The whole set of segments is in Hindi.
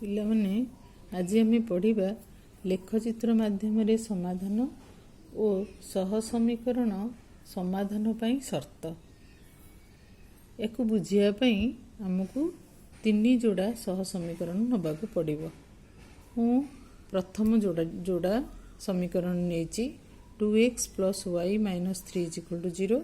ପିଲାମାନେ ଆଜି ଆମେ ପଢ଼ିବା ଲେଖଚିତ୍ର ମାଧ୍ୟମରେ ସମାଧାନ ଓ ସହ ସମୀକରଣ ସମାଧାନ ପାଇଁ ସର୍ତ୍ତ। ୟାକୁ ବୁଝିବା ପାଇଁ ଆମକୁ 3 ଯୋଡ଼ା ସହ ସମୀକରଣ ନେବାକୁ ପଡ଼ିବ। ମୁଁ ପ୍ରଥମ ଯୋଡ଼ା ସମୀକରଣ ନେଇଛି 2x + y - 3 = 0,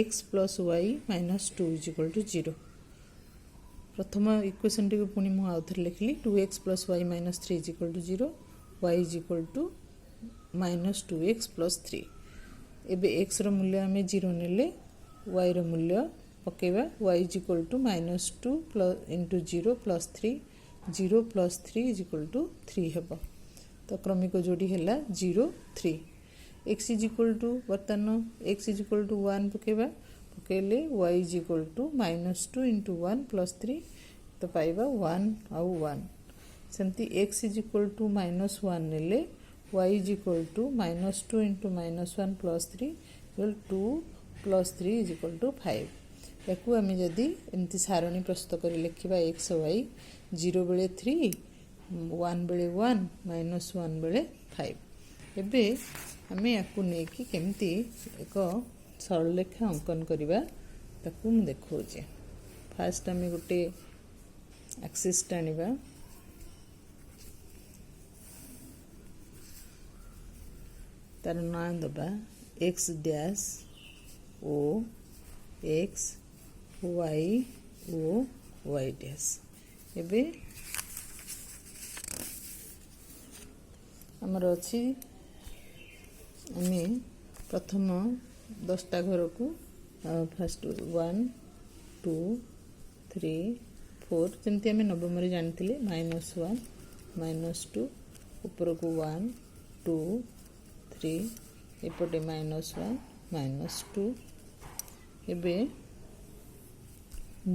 x + y - 2 = 0। प्रथम इक्वेशन टी पुणी मु आउ थे लिखली 2x + y - 3 = 0, y = -2x + 3। एबे x रो मूल्य आम 0 नेले y रो मूल्य पकेबा y = -2 × 0 + 3, 0 + 3 = 3 हेबो। तो क्रमिक जोड़ी है 0 3। x बर्तन x = 1 पकेबा पकेले y = -2 × 1 + 3 तो पाइबा 1 आउ 1। सेमती x = -1 नेले y = -2 × -1 + 3 2 + 3 = 5। याकू आम जदि एमती सारणी प्रस्तुत कर लिखा x y 0 बेले 3, 1 बेले 1, -1 बेले 5। एबे आम याकू नेकी केमती एक सरल रेखा अंकन करवा ताकू मु देखौजे। फास्ट आम गोटे एक्सिस टाणिबा, तार ना दबा x dash O x y O y dash. एबे आमर अच्छी आम प्रथम 10टा घर को फास्ट 1 2 3 4 जमती आम नवम जानते -1 -2 ऊपर को 1 2 3 एपटे -1 -2। एबे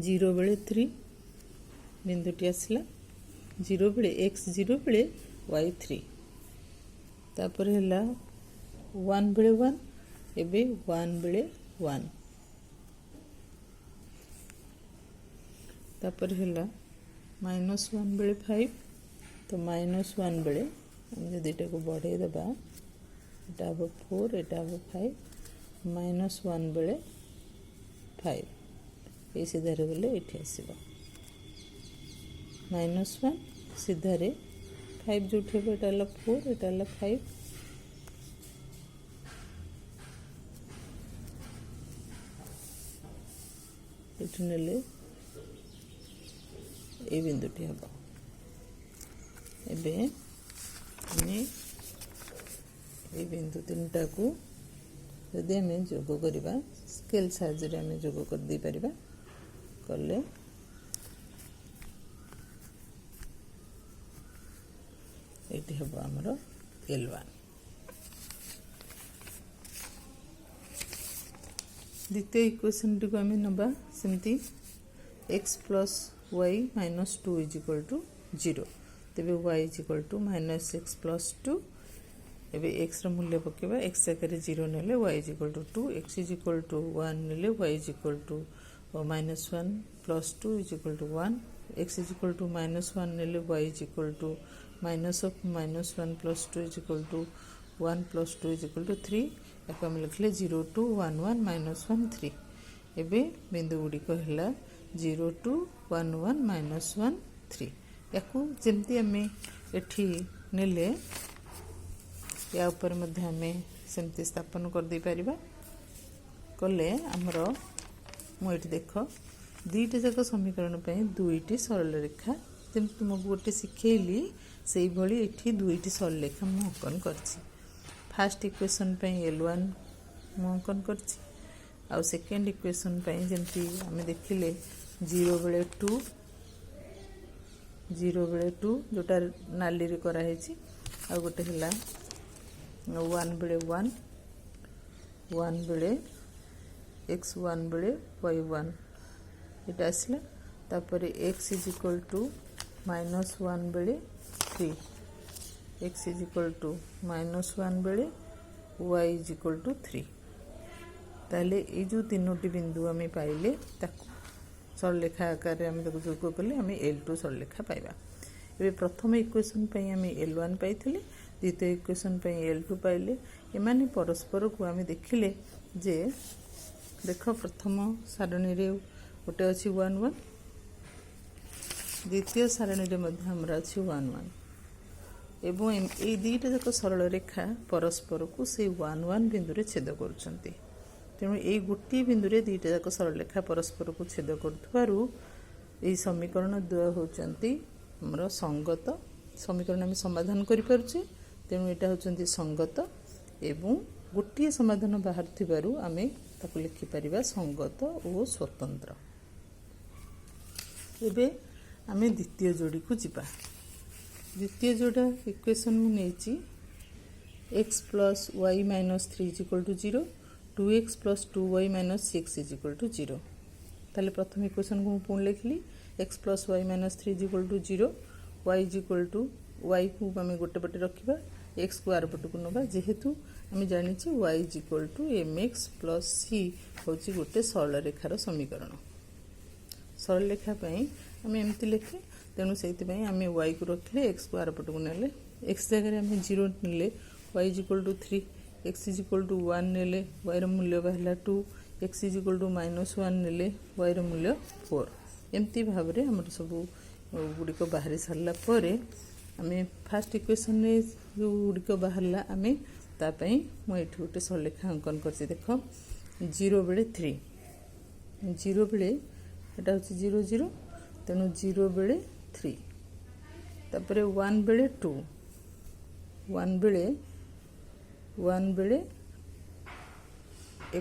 0 बेले 3 बिंदुटी आसला 0 बेले x 0 बेले y 3। तापर हैला 1 बेले 1 एबे 1 बेले 1। तापर हैला -1 बेले 5 तो -1 बेले हम जदि एटा को बढ़े दबा एटा अब 4 एटा अब 5 -1 बेले 5 ए सीधारे बोले एठी आसीबा -1 सीधारे 5 जो उठेबो एटा हला 4 एटा हला 5। एठु नेले ए बिंदुटी हम एबे आमे ए बिंदु 3टा को यदि आम जोग करवा स्केल साहाय्य आम जोग कर दे परिबा कले एटी हम आमर L1। द्वितीय इक्वेशन टी को आम नबा सेमती x + y - 2 = 0। तेबे y = -x + 2। एबे x रो मूल्य पकेबा x आकर 0 नेले y = 2, x = 1 नेले y = -1 + 2 = 1, x = -1 नेले y = -1 + 2 = 1 + 2 = 3। याक हम लिखले 0 2 1 1 -1 3। एबे बिंदु गुडी को हैला 0 2 1 1 -1 3। याकू जेमती आमे एठी नेले या ऊपर मध्य आमे सेमती स्थापन कर दे परिबा कले हमरो मु एठी देखो दुईटा जाक समीकरण पे दुईटी सरल रेखा जेमती तुमको गोटे सिखेली सेही भली एठी दुईटी सरल रेखा मु अंकन करछि। फर्स्ट इक्वेशन पे L1 मु अंकन करछि आ सेकंड इक्वेशन पे जेमती आमे देखिले 0 बेले 2 जोटा नाली रे करा हेछि आ गोटे हला 1 बेले 1 बेले x 1 बेले y 1 एटा आसला। तापर x = -1 बेले 3, x = -1 बेले y = 3। ताले ए जो तीनोटी बिंदु आम पाइले ताकू सरलेखा आकार जोग कले आम L2 सरलेखा पाइबा। ए प्रथम इक्वेशन पे आम L1 पाई द्वितीय इक्वेशन पे L2 पाइले एमाने परस्पर को आम देखिले जे देख प्रथम सारणी रे गोटे अच्छी 1 1 द्वितीय सारणी रे मध्य हमर अच्छी 1 1 एवं ए दुईटा जाक सरल रेखा परस्पर को से 1 1 बिंदु रे छेद करुछंती तेणु ये गोटे बिंदु रे दुईटा जाक सरल रेखा परस्पर को छेद करुथबारु ए समीकरण द्वय होचंती हमर संगत समीकरण आम समाधान करि पारुछे तेणु एटा होचंती संगत एवं गोटे समाधान बाहर थिबारु आमे ताकु लिखि परिबा संगत और स्वतंत्र। एबे आमे द्वितीय जोड़ी को जिबा द्वितीय जोड़ा इक्वेशन मु नेची x plus y minus 3 is equal to 0 2x plus 2y minus 6 is equal to 0 ताले प्रथम इक्वेशन को पुन लिखली x plus y minus 3 is equal to 0 y is equal to y को आम गोटे पटे रखा x को आर पट को नवा जेहेतु आम जानी y is equal to mx plus c हूँ गोटे सरल रेखार समीकरण सरल रेखा आम एमती लिखे तेणु से आम y को रखले x को आर पट को नेले x जगह आम 0 नेले y is equal to 3 x is equal to 1 नेले y रो मूल्य बाहला 2 x is equal to -1 नेले y रो मूल्य 4 एमती भाव रे हमर सब गुड़िक बाहरी सारला परे आमे फर्स्ट इक्वेशन रे जो गुड़िक बाहरला आमे तापई मैं एठी गोटे सरलेखा अंकन करछि देख 0 बेले 3 0 बेले एटा होछि 0 0 तेनु 0 बेले 3 तापरे 1 बेले 2 1 बेले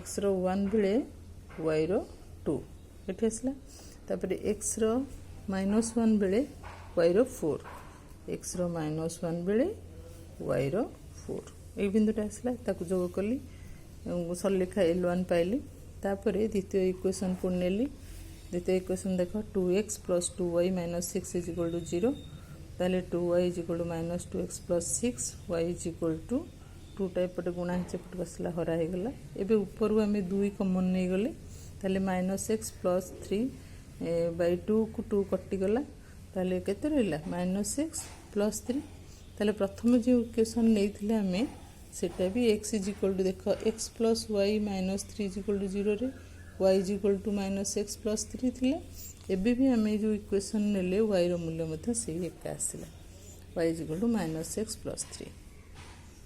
x रो 1 बेले y रो 2 एठी असला तापरे x रो -1 बेले y रो 4 x रो -1 बेले y रो 4 ए बिंदुटा आसला ताकु जोग कली सरलेखा L1 पाइली तापरे द्वितीय इक्वेशन को नेली द्वितीय इक्वेशन देखो 2x plus 2y minus 6 is equal to 0 ताले 2y is equal to -2x plus 6 y is equal to 2 type पटे गुणा चेपट बसला हरा हे गला एबे ऊपर को हमें 2 कॉमन नहीं गले ताले -x plus 3 by 2 को 2 कटि गला ताले केते रहला -x plus 3 ताले प्रथम जो इक्वेशन नै थिले हमें सेटा भी x is equal to देखो x plus y minus 3 is equal to 0 रे y is equal to -x plus 3 थिला एबे भी हमें जो इक्वेशन नेले y रो मूल्य मथे सेही एका आसिला y is equal to -x plus 3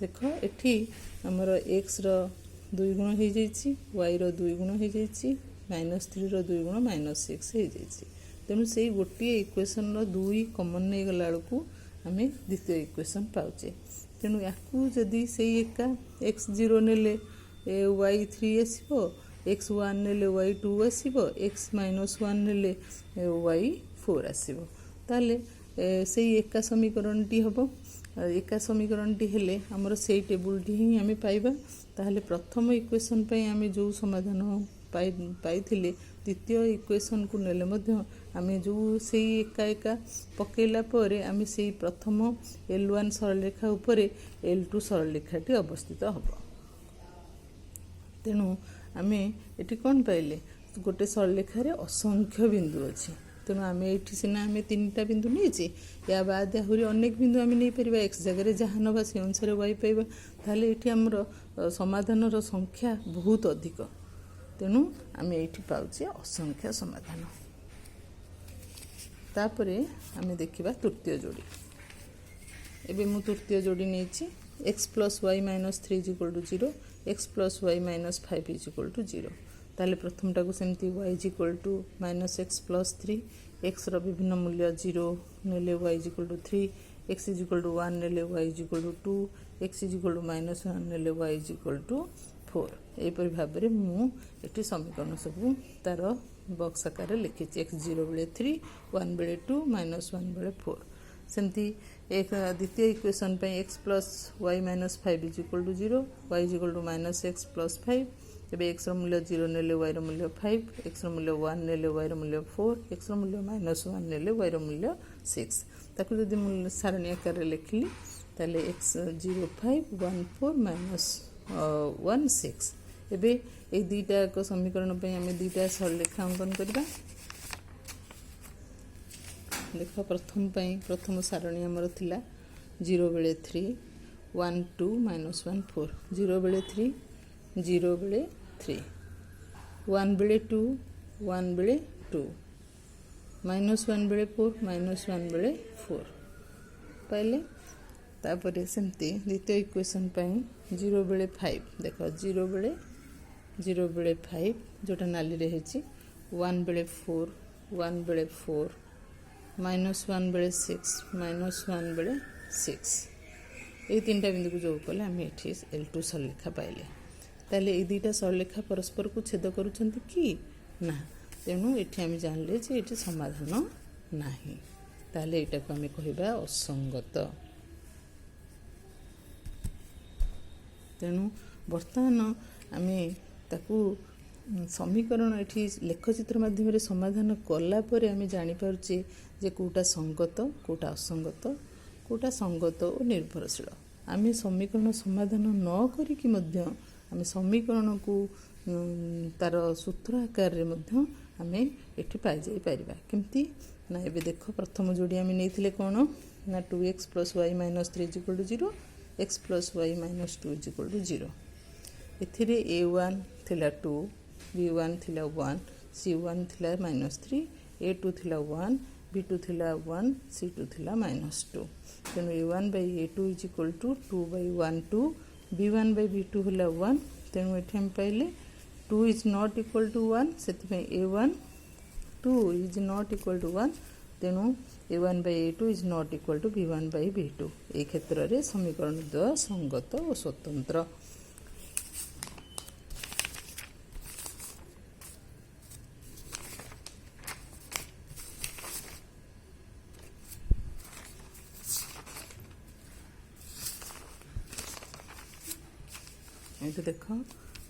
देखो एठी हमर x रो 2 गुण हे जाईची y रो 2 गुण हे जाईची -3 रो 2 गुण -6 हे जाईची तेनु सेही गोटी इक्वेशन रो 2 कॉमन नै गला लकू हमें द्वितीय इक्वेशन पाउचे तेणु याकू जदि से एका x0 नेले y3 आसो x1 नेले y2 आसो x -1 नेले y4 आसो ताले से एका समीकरण टी हम एका समीकरण टी हेले हमर से टेबुल टी ही हमें पाइबा ताले प्रथम इक्वेशन पे हमें जो समाधान पाई थिले द्वितीय इक्वेशन को नेले मध्य आमे जो से एका एका पकेला परे आमे से प्रथम L1 सरल रेखा उपरे L2 सरल रेखाटी अवस्थित हबो तेणु आमे एटी कोन पाइले गोटे सरल रेखा रे असंख्य बिंदु अछि तेणु आमे एटी सिना आमे तीनटा बिंदु नेछि या बाद आहुरी अनेक बिंदु आमे नै परिबा x जगह रे जहां नबा से अनुसार y पाइबा ताले एटी हमर समाधान रो संख्या बहुत अधिक तेणु आमे एटी पाउछि असंख्य समाधान तापरे आमे देखिबा तृतीय जोड़ी एबे मु तृतीय जोड़ी नेछि x plus y minus 3 is equal to 0 x plus y minus 5 is equal to 0 ताले प्रथम टाको सेमती y is equal to -x plus 3 x रो विभिन्न मूल्य 0 नेले y is equal to 3 x is equal to 1 नेले y is equal to 2 x is equal to -1 नेले y is equal to 4 ए परि भाबरे मु एटी समीकरण सब तार बॉक्स आकार लिखि x0 बेले 3 1 बेले 2 -1 बेले 4 सेमती एक द्वितीय इक्वेशन पे x plus y minus 5 is equal to 0 y is equal to -x plus 5 एबे x रो मूल्य 0 नेले y रो मूल्य 5 x रो मूल्य 1 नेले y रो मूल्य 4 x रो मूल्य -1 नेले y रो मूल्य 6 ताकू जदि मूल्य सारणी आकार लिखली ताले x 0 5 1 4 -1 6 एबे ए दुईटा को समीकरण पे हमें दुईटा सरल रेखा अंकन करबा देख प्रथम सारणी आमर थिला 0 बेले 3 1 2 -1 4 0 बेले 3 0 बेले 3 1 बेले 2 1 बेले 2 -1 बेले 4 -1 बेले 4 पाइले। तापर सेमती द्वितीय इक्वेशन 0 बेले 5 देख 0 बेले 5 जोटा नाली रे हेची 1 बेले 4 1 बेले 4 -1 बेले 6 -1 बेले 6 ये तीन टा बिंदु को जोड़ कले आम ये L2 सरलेखा पाइले। ताले ये दुईटा सरलेखा परस्पर को छेद करुछंती कि ना, तेणु ये आम जानले जे ये समाधान नाही, ताले एटा को आम कहबा असंगत। तेणु बर्तमान आम ताकू समीकरण ये लेखचित्र माध्यम समाधान कलापर आम जानीपारे जे कौटा संगत कौटा असंगत कौटा संगत और निर्भरशील। आम समीकरण समाधान न करिकी मध्य आम समीकरण को तार सूत्र आकार रे मध्य आम ये पाई जाई परिबा केमती ना। एबे देख प्रथम जोड़ी आम नहीं कौन ना 2x + y - 3 = 0 x + y - 2 = 0। एथिरे a1 थिला 2 b1 थिला 1 c1 थिला -3 a2 थिला 1 b2 थिला 1 c2 थिला -2। तेणु a1 by a2 = 2/1 2 b1 by b2 होला 1। तेणु ये हम पाइले 2 is not equal to 1 से a1 2 is not equal to 1। तेणु a1 by a2 is not equal to b1 by b2। ये क्षेत्र में समीकरण द्वय संगत और स्वतंत्र। ये देख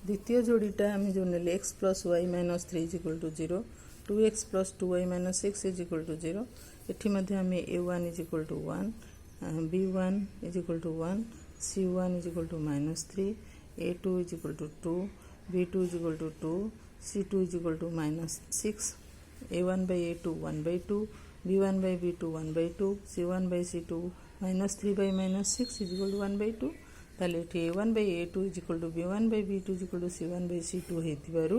द्वितीय जोड़ीटा आम जो ने x + y - 3 = 0 2x + 2y - 6 = 0। ये आम a1 = 1 b1 = 1 c1 = -3 a2 = 2 b2 = 2 c2 = -6 a1 by a2 1/2 b1 by b2 1/2 c1 by c2 -3 by -6 = 1/2। ताले a1 by a2 = b1 by b2 = c1 by c2 हेतिबारु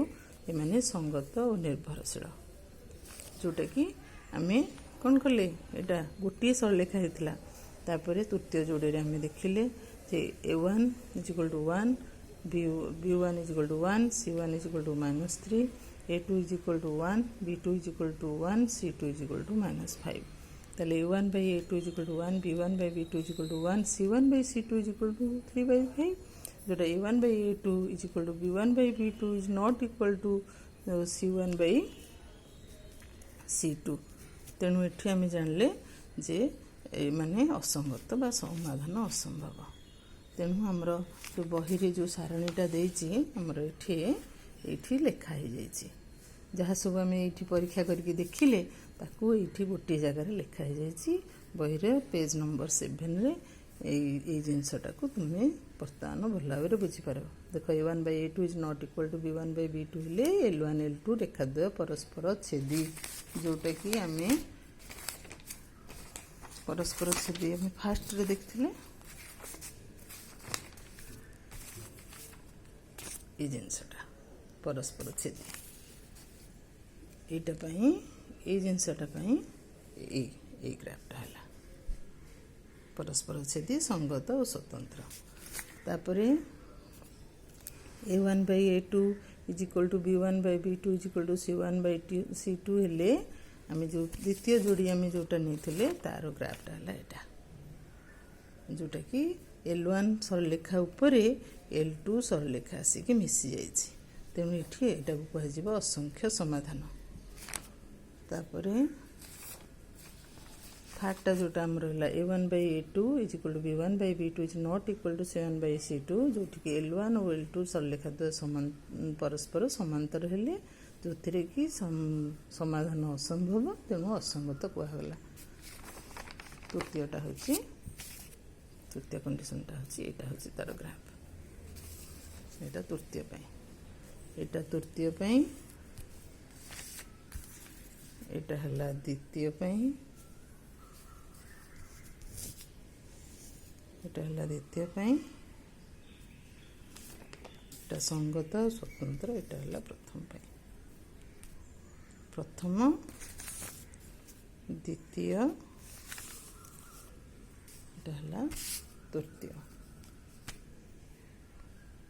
एमाने संगत और निर्भरशील। जोटा कि आमे कौन कले एटा गोटे सरलेखा हेतिला। तापरे तृतीय जोड़ी आम देखिले जे a1 = 1 b1 = 1 c1 = -3 a2 = 1 b2 = 1 c2 = -5। ताले a1 by a2 = 1 b1 by b2 = 1 c1 by c2 = 3/5। जोटा a1 by a2 = b1 by b2 is not equal to c1 by c2। तेणु ये आम जानले जे माने असंगत बा समाधान असंभव। तेणु आमर जो बही रे जो सारणीटा देछि आमर ये लेखा हो जाइछि। जहाँ सब आम ये परीक्षा करके देखिले ताकू ये गोटे जगार लिखा हो जाइछि। बही रे पेज नंबर 7 रे ये जिनसटा को तुम्हें बर्तमान भल भाव बुझीपार। देख a1 by a2 is not equal to b1 by b2 हेले l1 l2 रेखाद्वय परस्पर छेदी। जोटा कि आम परस्पर छेदी आम फास्ट रे देखथिले ये जिनसटा परस्पर छेदी एटा पई ये जिनसटा पई ए ग्राफटा है परस्पर छेदी संगत और स्वतंत्र। तापरे a1 by a2 = b1 by b2 = c1 by c2 हेले आम जो द्वितीय जोड़ी आम जोटा नहीं तार ग्राफटा है एटा। जोटा कि l1 सरलेखा उपरे l2 सरलेखा आसिक मिसी जाइछि। तेणु ये कह असंख्य समाधान। तापरे फार्टा जोटा आम रहा a1 by a2 = b1 by b2 is not equal to c1 by c2 जोटि कि l1 और l2 सरलेखा द्वय परस्पर समांतर हेले जो थे कि समाधान असंभव। तेणु असंगत कहगला। तृतीयटा हूँ तृतीय कंडीशनटा यहाँ हूँ तार ग्राफ। यहाँ तृतीय यहाँ तृतीय यहाँ है द्वितीय एटा हला द्वितीय पाई एटा संगत और स्वतंत्र एटा हला प्रथम पाई प्रथम द्वितीय एटा हला तृतीय।